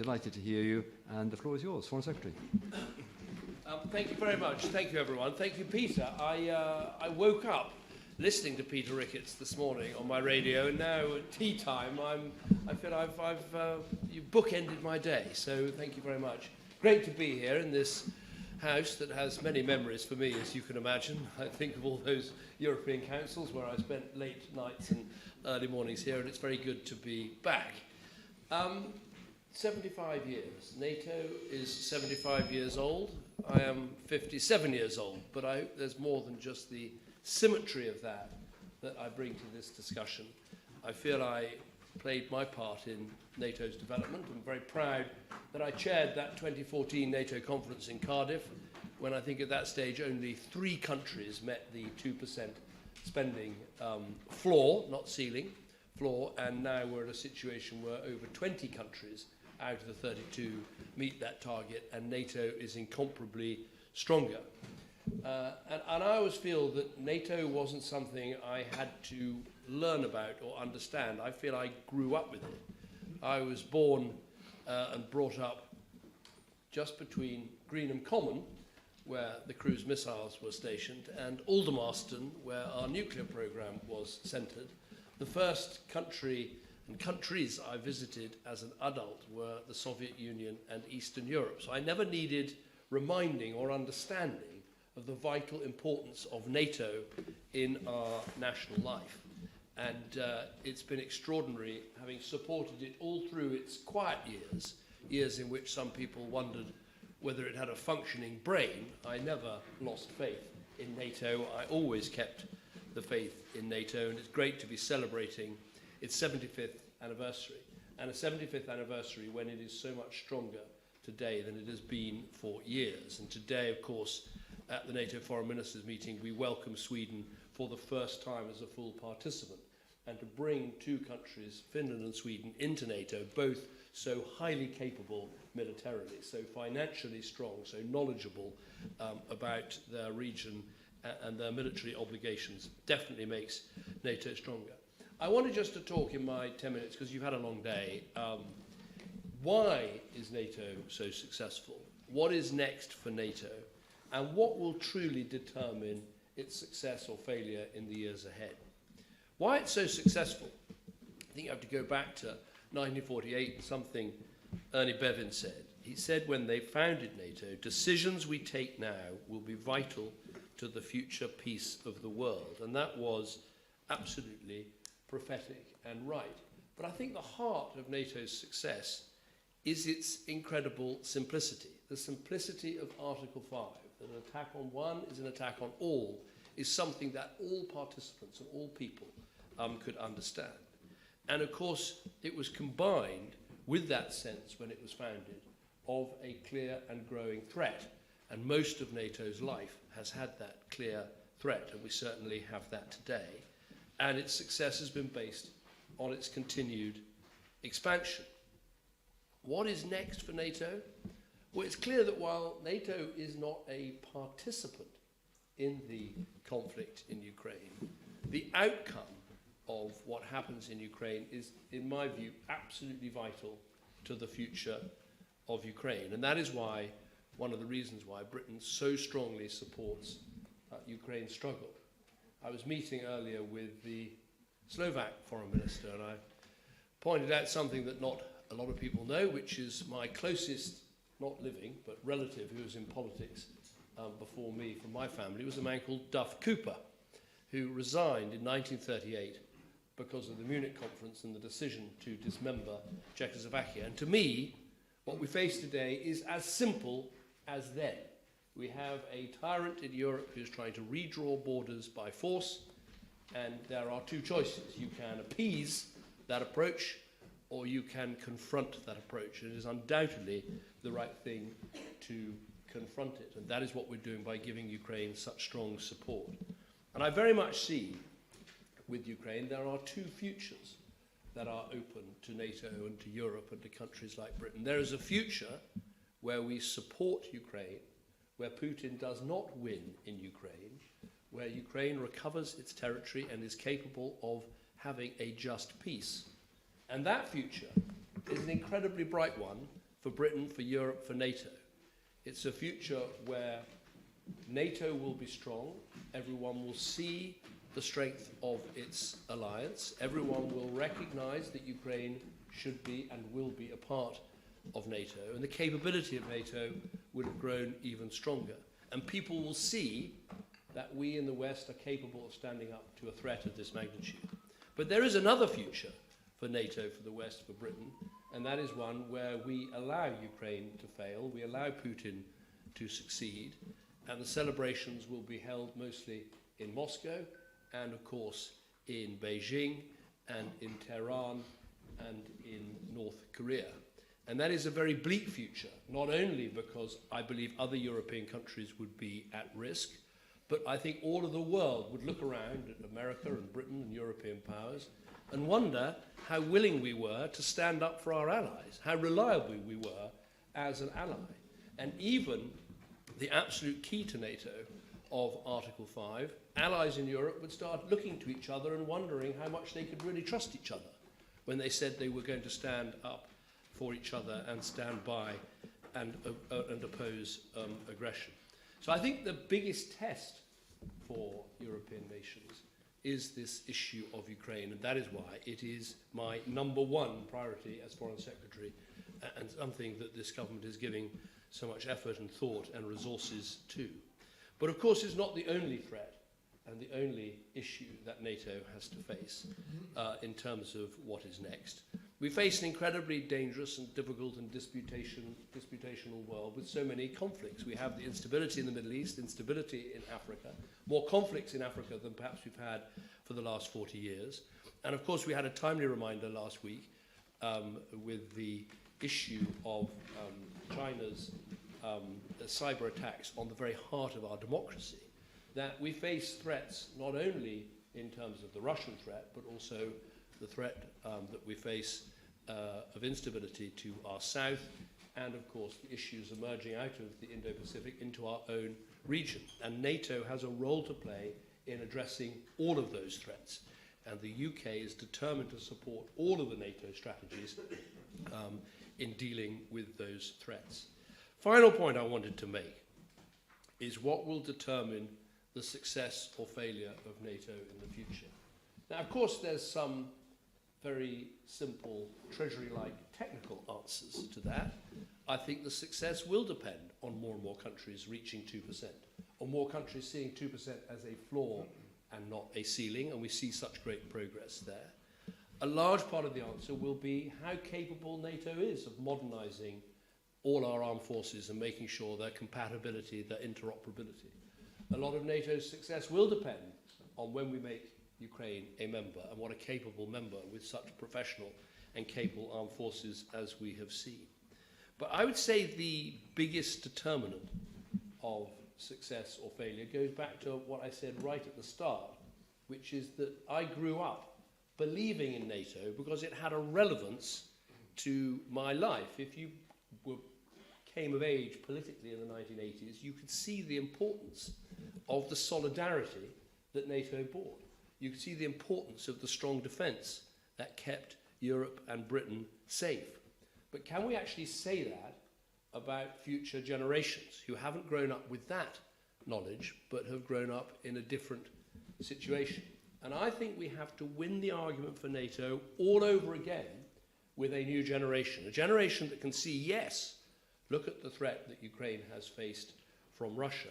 delighted to hear you, and the floor is yours, Foreign Secretary. Thank you very much. Thank you, everyone. Thank you, Peter. I woke up listening to Peter Ricketts this morning on my radio, and now at tea time, I feel you bookended my day. So thank you very much. Great to be here in this house that has many memories for me, as you can imagine. I think of all those European councils where I spent late nights and early mornings here, and it's very good to be back. 75 years. NATO is 75 years old. I am 57 years old, but I hope there's more than just the symmetry of that I bring to this discussion. I feel I played my part in NATO's development. I'm very proud that I chaired that 2014 NATO conference in Cardiff, when I think at that stage only 3 countries met the 2% spending floor, not ceiling, floor, and now we're in a situation where over 20 countries out of the 32 meet that target, and NATO is incomparably stronger. And I always feel that NATO wasn't something I had to learn about or understand. I feel I grew up with it. I was born and brought up just between Greenham Common, where the cruise missiles were stationed, and Aldermaston, where our nuclear program was centred. The first country and countries I visited as an adult were the Soviet Union and Eastern Europe. So I never needed reminding or understanding of the vital importance of NATO in our national life. And it's been extraordinary, having supported it all through its quiet years, years in which some people wondered whether it had a functioning brain. I never lost faith in NATO. I always kept the faith in NATO, and it's great to be celebrating its 75th anniversary, and a 75th anniversary when it is so much stronger today than it has been for years. And today, of course, at the NATO Foreign Ministers meeting, we welcome Sweden for the first time as a full participant, and to bring 2 countries, Finland and Sweden, into NATO, both so highly capable militarily, so financially strong, so knowledgeable about their region and their military obligations, definitely makes NATO stronger. I wanted just to talk in my 10 minutes, because you've had a long day. Why is NATO so successful? What is next for NATO? And what will truly determine its success or failure in the years ahead? Why it's so successful? I think you have to go back to 1948, something Ernie Bevin said. He said when they founded NATO, decisions we take now will be vital to the future peace of the world. And that was absolutely prophetic and right. But I think the heart of NATO's success is its incredible simplicity. The simplicity of Article 5, that an attack on one is an attack on all, is something that all participants and all people could understand. And of course, it was combined with that sense when it was founded of a clear and growing threat. And most of NATO's life has had that clear threat, and we certainly have that today. And its success has been based on its continued expansion. What is next for NATO? Well, it's clear that while NATO is not a participant in the conflict in Ukraine, the outcome of what happens in Ukraine is, in my view, absolutely vital to the future of Ukraine. And that is why, one of the reasons why Britain so strongly supports Ukraine's struggle. I was meeting earlier with the Slovak foreign minister, and I pointed out something that not a lot of people know, which is my closest, not living, but relative who was in politics before me from my family, was a man called Duff Cooper, who resigned in 1938 because of the Munich conference and the decision to dismember Czechoslovakia. And to me, what we face today is as simple as then. We have a tyrant in Europe who's trying to redraw borders by force, and there are 2 choices. You can appease that approach, or you can confront that approach. It is undoubtedly the right thing to confront it, and that is what we're doing by giving Ukraine such strong support. And I very much see with Ukraine there are 2 futures that are open to NATO and to Europe and to countries like Britain. There is a future where we support Ukraine, where Putin does not win in Ukraine, where Ukraine recovers its territory and is capable of having a just peace. And that future is an incredibly bright one for Britain, for Europe, for NATO. It's a future where NATO will be strong, everyone will see the strength of its alliance, everyone will recognize that Ukraine should be and will be a part of NATO, and the capability of NATO will have grown even stronger. And people will see that we in the West are capable of standing up to a threat of this magnitude. But there is another future for NATO, for the West, for Britain, and that is one where we allow Ukraine to fail, we allow Putin to succeed, and the celebrations will be held mostly in Moscow and, of course, in Beijing and in Tehran and in North Korea. And that is a very bleak future, not only because I believe other European countries would be at risk, but I think all of the world would look around at America and Britain and European powers and wonder how willing we were to stand up for our allies, how reliable we were as an ally. And even the absolute key to NATO of Article 5, allies in Europe would start looking to each other and wondering how much they could really trust each other when they said they were going to stand up for each other and stand by and oppose aggression. So I think the biggest test for European nations is this issue of Ukraine, and that is why it is my #1 priority as Foreign Secretary, and something that this government is giving so much effort and thought and resources to. But of course it's not the only threat and the only issue that NATO has to face in terms of what is next. We face an incredibly dangerous and difficult and disputational world with so many conflicts. We have the instability in the Middle East, instability in Africa, more conflicts in Africa than perhaps we've had for the last 40 years. And of course we had a timely reminder last week with the issue of China's cyber attacks on the very heart of our democracy, that we face threats not only in terms of the Russian threat, but also the threat that we face of instability to our south, and of course the issues emerging out of the Indo-Pacific into our own region. And NATO has a role to play in addressing all of those threats. And the UK is determined to support all of the NATO strategies in dealing with those threats. Final point I wanted to make is what will determine the success or failure of NATO in the future. Now, of course, there's some very simple, Treasury-like technical answers to that. I think the success will depend on more and more countries reaching 2%, or more countries seeing 2% as a floor and not a ceiling, and we see such great progress there. A large part of the answer will be how capable NATO is of modernising all our armed forces and making sure their compatibility, their interoperability. A lot of NATO's success will depend on when we make Ukraine a member, and what a capable member with such professional and capable armed forces as we have seen. But I would say the biggest determinant of success or failure goes back to what I said right at the start, which is that I grew up believing in NATO because it had a relevance to my life. If you came of age politically in the 1980s, you could see the importance of the solidarity that NATO brought. You could see the importance of the strong defence that kept Europe and Britain safe. But can we actually say that about future generations who haven't grown up with that knowledge but have grown up in a different situation? And I think we have to win the argument for NATO all over again with a new generation, a generation that can see, yes, look at the threat that Ukraine has faced from Russia.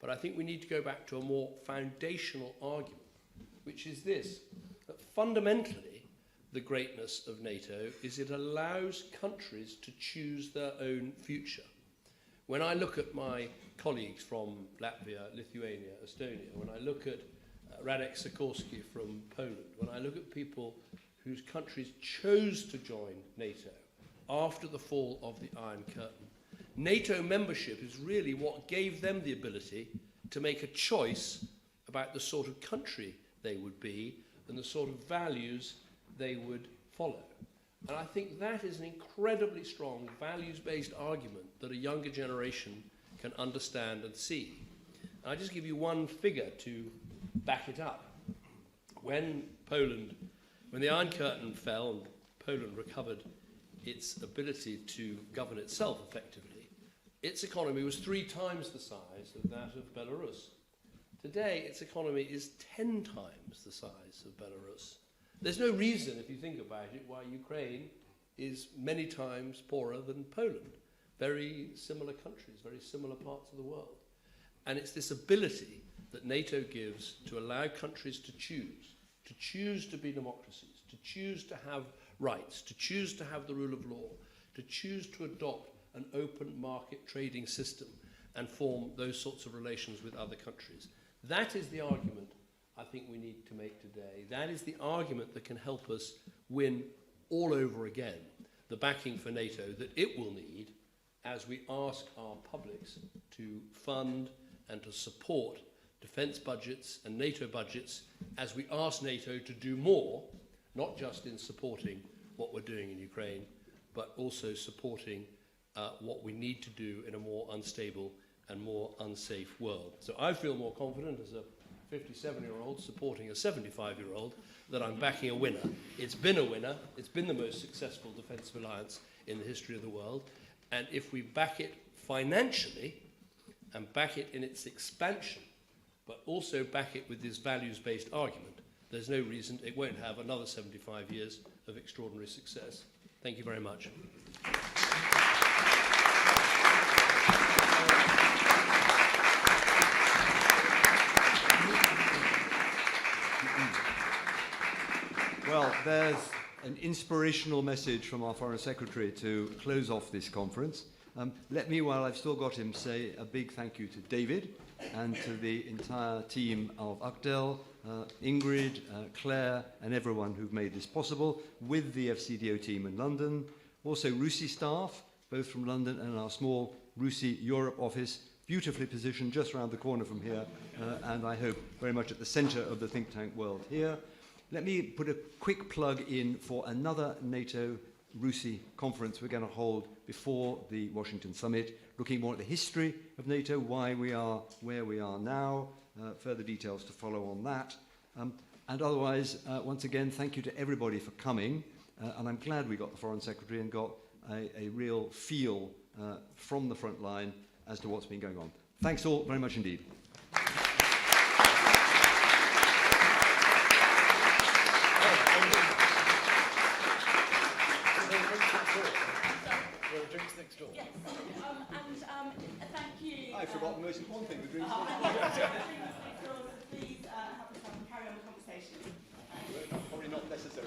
But I think we need to go back to a more foundational argument, which is this, that fundamentally the greatness of NATO is it allows countries to choose their own future. When I look at my colleagues from Latvia, Lithuania, Estonia, when I look at Radek Sikorski from Poland, when I look at people whose countries chose to join NATO after the fall of the Iron Curtain, NATO membership is really what gave them the ability to make a choice about the sort of country they would be and the sort of values they would follow. And I think that is an incredibly strong values-based argument that a younger generation can understand and see. I'll just give you one figure to back it up. When the Iron Curtain fell and Poland recovered its ability to govern itself effectively, its economy was 3 times the size of that of Belarus. Today, its economy is 10 times the size of Belarus. There's no reason, if you think about it, why Ukraine is many times poorer than Poland. Very similar countries, very similar parts of the world. And it's this ability that NATO gives to allow countries to choose to be democracies, to choose to have rights, to choose to have the rule of law, to choose to adopt an open market trading system and form those sorts of relations with other countries. That is the argument I think we need to make today. That is the argument that can help us win all over again the backing for NATO that it will need as we ask our publics to fund and to support defence budgets and NATO budgets, as we ask NATO to do more, not just in supporting what we're doing in Ukraine, but also supporting what we need to do in a more unstable and more unsafe world. So I feel more confident as a 57-year-old supporting a 75-year-old that I'm backing a winner. It's been a winner. It's been the most successful defensive alliance in the history of the world. And if we back it financially and back it in its expansion, but also back it with this values-based argument, there's no reason it won't have another 75 years of extraordinary success. Thank you very much. Well, there's an inspirational message from our Foreign Secretary to close off this conference. Let me, while I've still got him, say a big thank you to David and to the entire team of UCDEL, Ingrid, Claire, and everyone who've made this possible, with the FCDO team in London. Also, RUSI staff, both from London and our small RUSI Europe office, beautifully positioned just around the corner from here, and I hope very much at the centre of the think tank world here. Let me put a quick plug in for another NATO-RUSI conference we're going to hold before the Washington summit, looking more at the history of NATO, why we are where we are now, further details to follow on that. And otherwise, once again, thank you to everybody for coming, and I'm glad we got the Foreign Secretary and got a real feel from the front line as to what's been going on. Thanks all very much indeed. Yes, and thank you. I forgot the most important thing, the drinks. Please carry on the conversation. Probably not necessary.